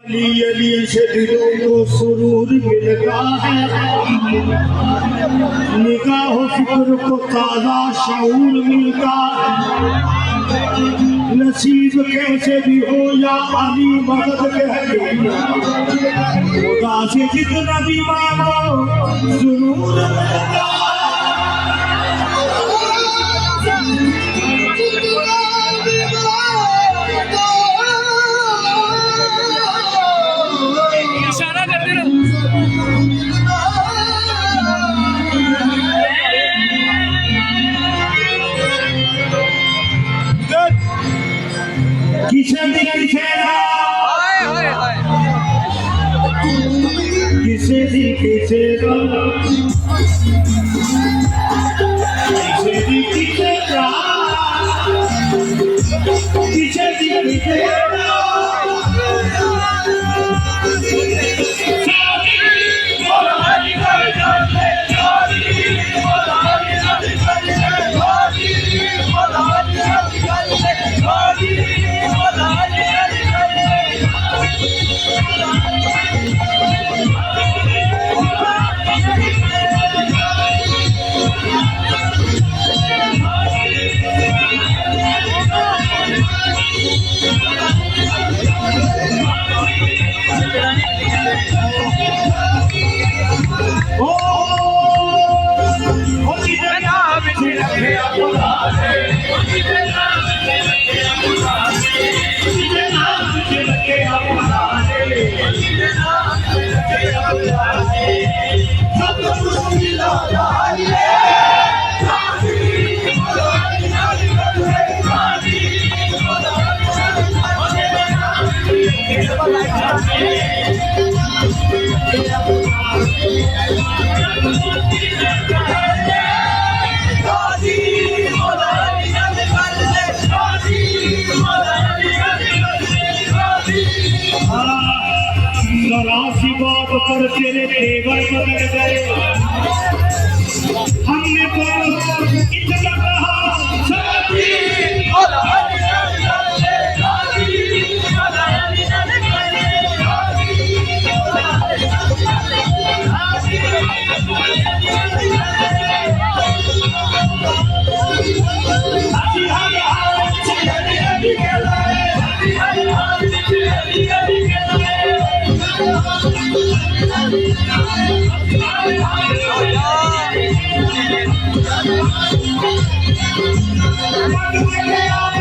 अली से दिलों को सुरूर मिलता है, निगाह फिक्र को ताज़ा शऊर मिलता है। नसीब कैसे भी हो या अली मदद कहते, खुदा से जितना भी मांगो जरूर मिलता है। किसे दी बात पर तेरे तेवर बदल गए, हमने बहुत इतना कहा साथी Yeah.